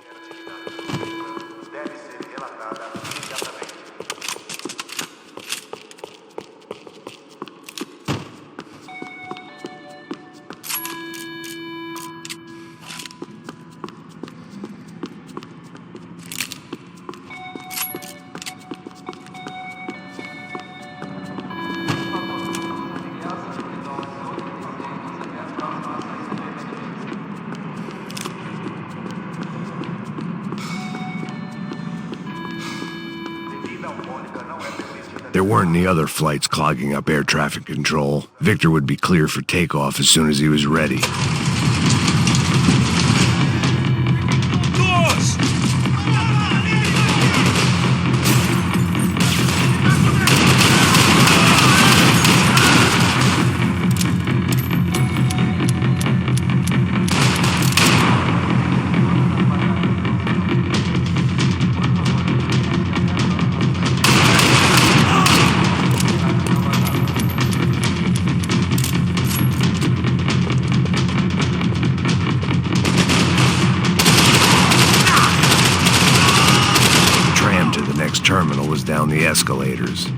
There weren't any other flights clogging up air traffic control. Victor would be clear for takeoff as soon as he was ready. Terminal was down the escalators.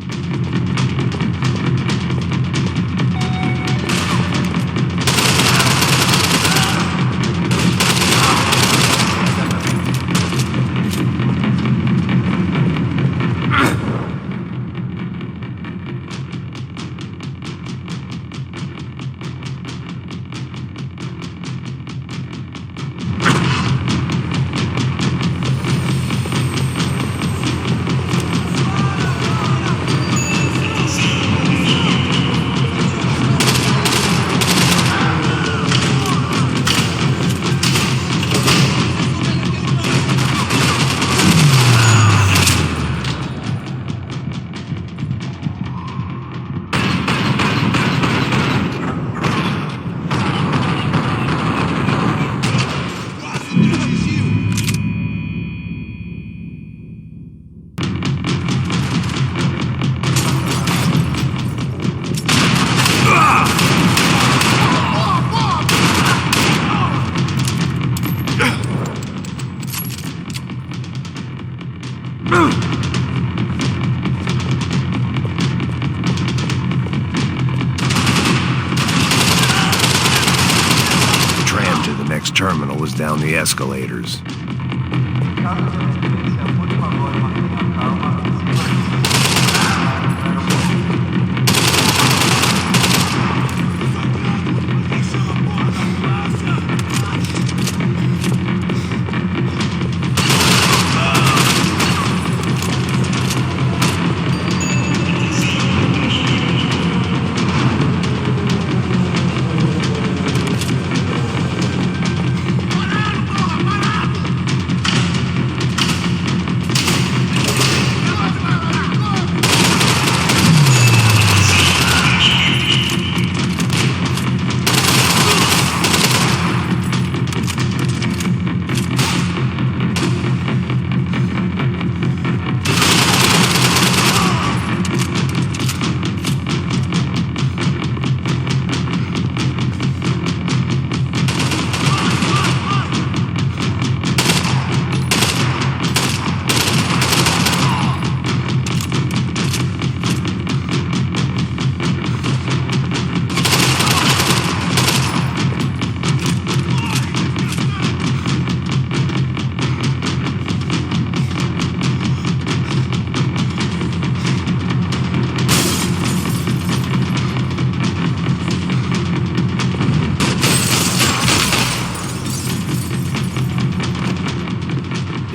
Terminal was down the escalators.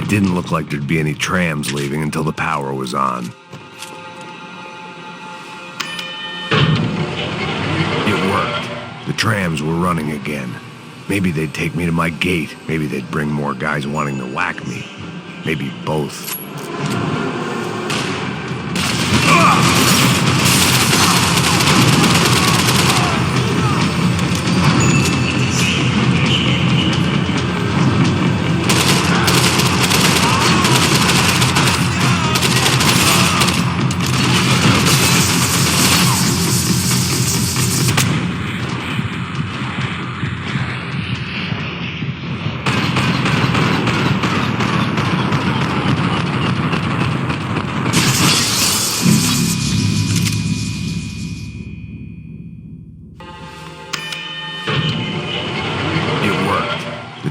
didn't look like there'd be any trams leaving until the power was on. It worked. The trams were running again. Maybe they'd take me to my gate. Maybe they'd bring more guys wanting to whack me. Maybe both.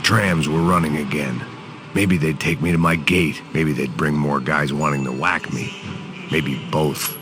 Trams were running again. Maybe they'd take me to my gate. Maybe they'd bring more guys wanting to whack me. Maybe both.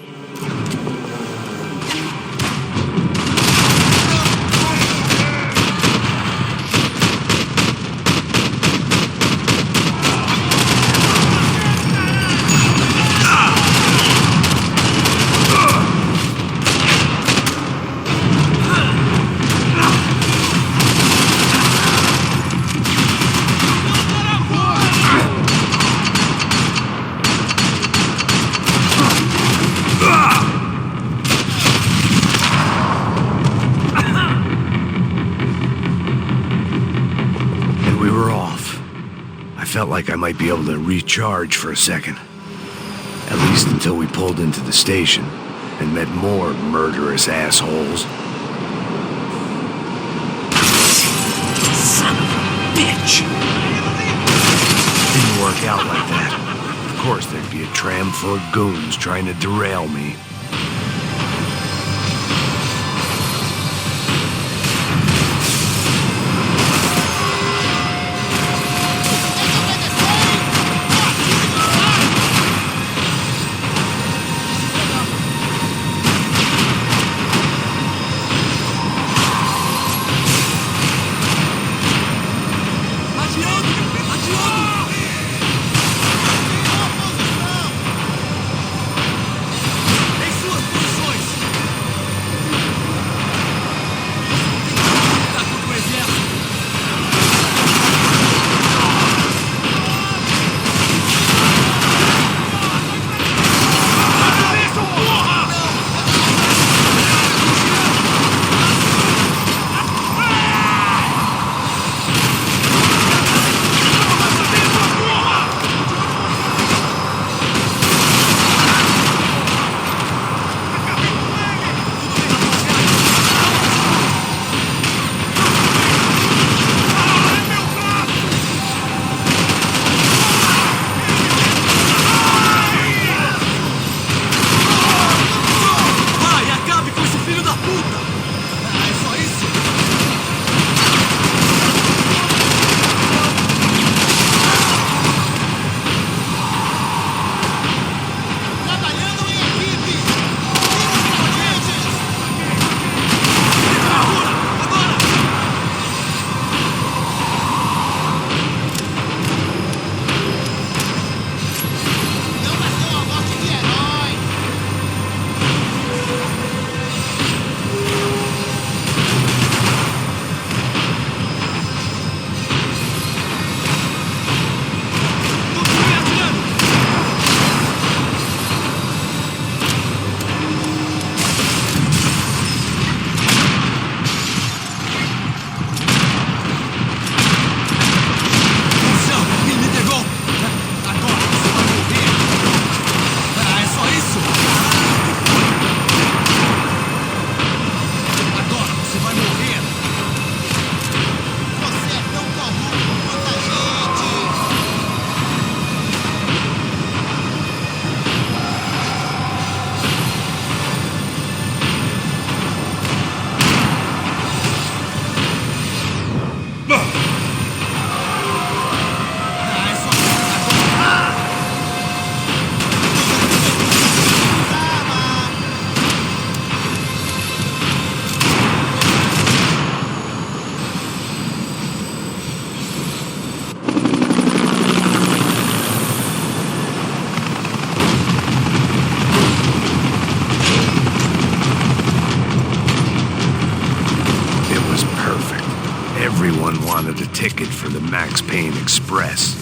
Felt like I might be able to recharge for a second. At least until we pulled into the station and met more murderous assholes. Son of a bitch! Didn't work out like that. Of course there'd be a tram full of goons trying to derail me. Everyone wanted a ticket for the Max Payne Express.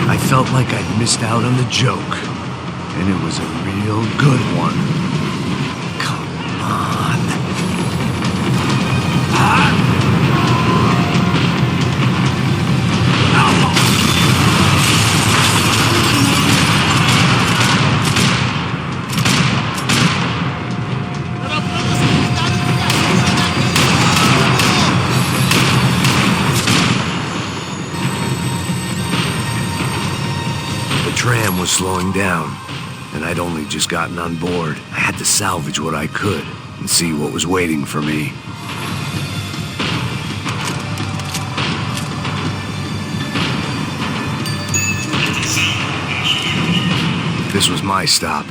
I felt like I'd missed out on the joke, and it was a real good one. Come on. The tram was slowing down, and I'd only just gotten on board. I had to salvage what I could and see what was waiting for me. This was my stop.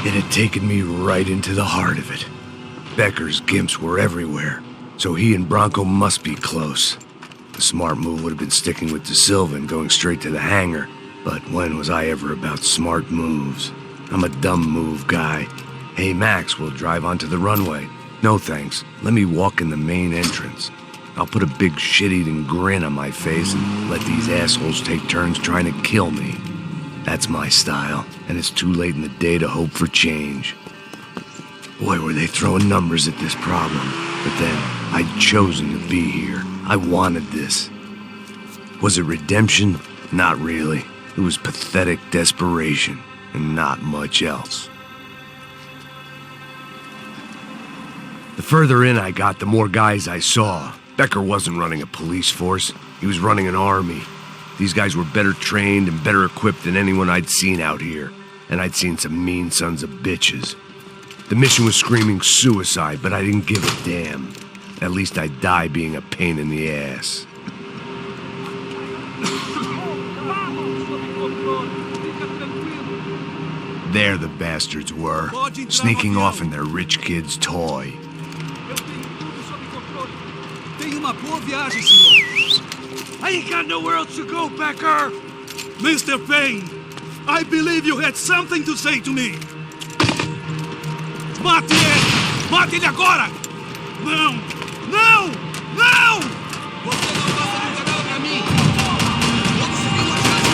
It had taken me right into the heart of it. Becker's gimps were everywhere, so he and Bronco must be close. The smart move would have been sticking with De Silva and going straight to the hangar, but when was I ever about smart moves? I'm a dumb move guy. Hey Max, we'll drive onto the runway. No thanks, let me walk in the main entrance. I'll put a big shit-eating grin on my face and let these assholes take turns trying to kill me. That's my style, and it's too late in the day to hope for change. Boy, were they throwing numbers at this problem. But then, I'd chosen to be here. I wanted this. Was it redemption? Not really. It was pathetic desperation, and not much else. The further in I got, the more guys I saw. Becker wasn't running a police force. He was running an army. These guys were better trained and better equipped than anyone I'd seen out here. And I'd seen some mean sons of bitches. The mission was screaming suicide, but I didn't give a damn. At least I'd die being a pain in the ass. There the bastards were, sneaking off in their rich kid's toy. I ain't got nowhere else to go, Becker! Mr. Payne, I believe you had something to say to me. Mate ele! Mate ele agora! Não! Não! Não! Você não gosta de jogar pra mim? Vamos seguir uma chance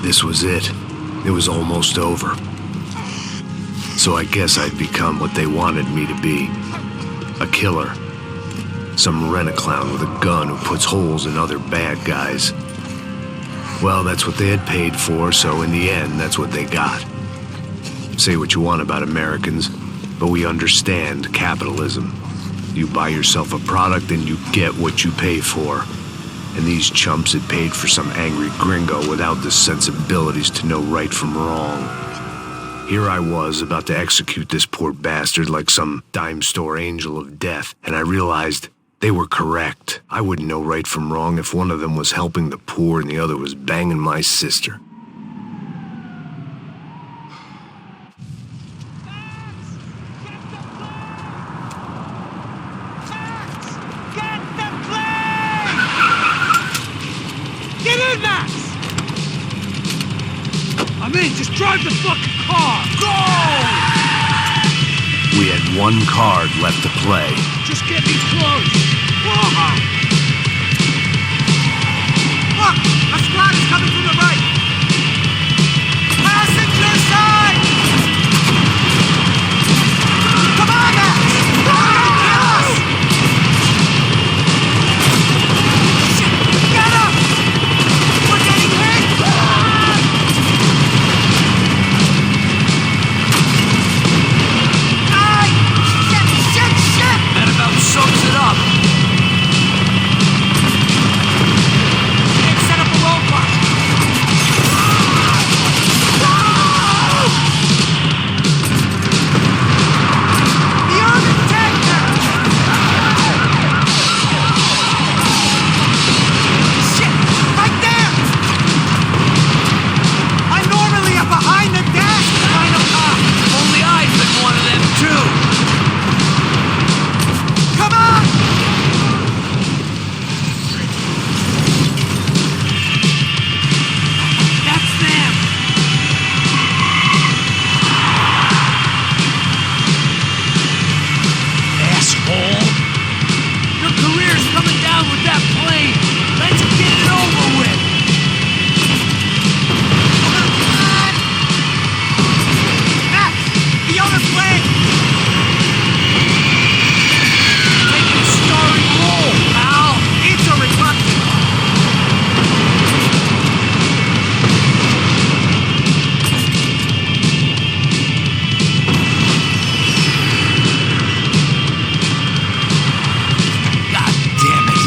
This was it. It was almost over. So I guess I'd become what they wanted me to be. A killer. Some rent-a-clown with a gun who puts holes in other bad guys. Well, that's what they had paid for, so in the end, that's what they got. Say what you want about Americans, but we understand capitalism. You buy yourself a product and you get what you pay for. And these chumps had paid for some angry gringo without the sensibilities to know right from wrong. Here I was, about to execute this poor bastard like some dime store angel of death, and I realized they were correct. I wouldn't know right from wrong if one of them was helping the poor and the other was banging my sister. Get in, Max! I'm in, just drive the fucking car! Go! We had one card left to play. Just get me close! Whoa! Look! A squad is coming from the right! Passenger side! Come on, Max! Kill us! Shit! Get up! We're getting hit! Shit! That about sums it up. Set up a roadblock. The urban tanker! Shit! Right there! I'm normally a behind the dash kind of cop. Only I've been one of them too. Come on! That's them! Asshole! Your career's coming down with that plane! Let's get it over with! Max! The other plane! Taking a starring role, pal! It's a reluctant! God damn it!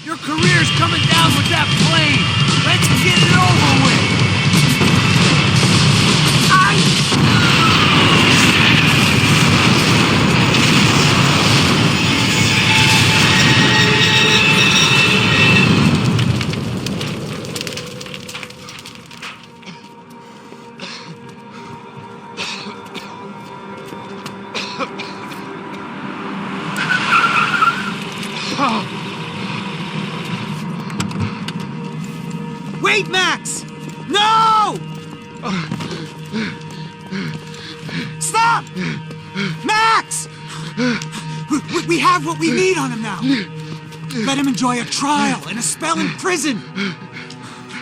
Your career's coming down with that plane! Let's get it over with! Wait, Max! No! Stop! Max! We have what we need on him now. Let him enjoy a trial and a spell in prison.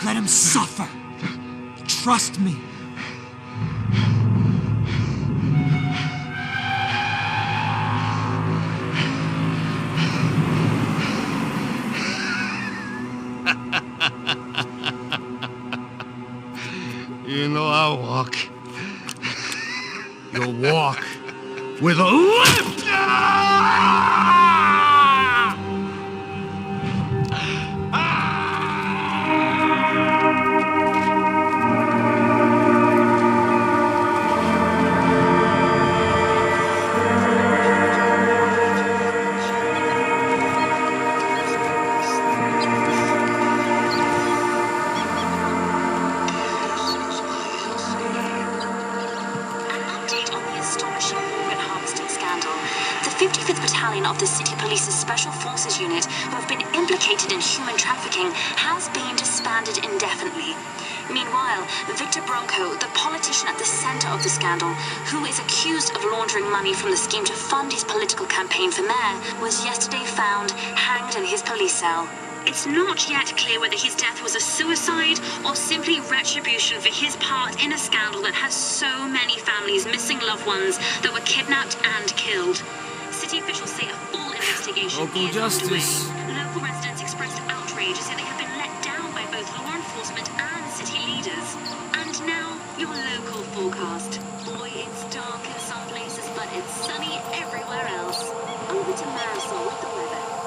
Let him suffer. Trust me. You know I'll walk. You'll walk with a lift! Of the City Police's Special Forces Unit, who have been implicated in human trafficking, has been disbanded indefinitely. Meanwhile, Victor Bronco, the politician at the center of the scandal, who is accused of laundering money from the scheme to fund his political campaign for mayor, was yesterday found hanged in his police cell. It's not yet clear whether his death was a suicide or simply retribution for his part in a scandal that has so many families missing loved ones that were kidnapped and killed. City officials say a full investigation Local is justice. underway. Local residents expressed outrage as they have been let down by both law enforcement and city leaders. And now, your local forecast. Boy, it's dark in some places, but it's sunny everywhere else. Over to Marisol with the weather.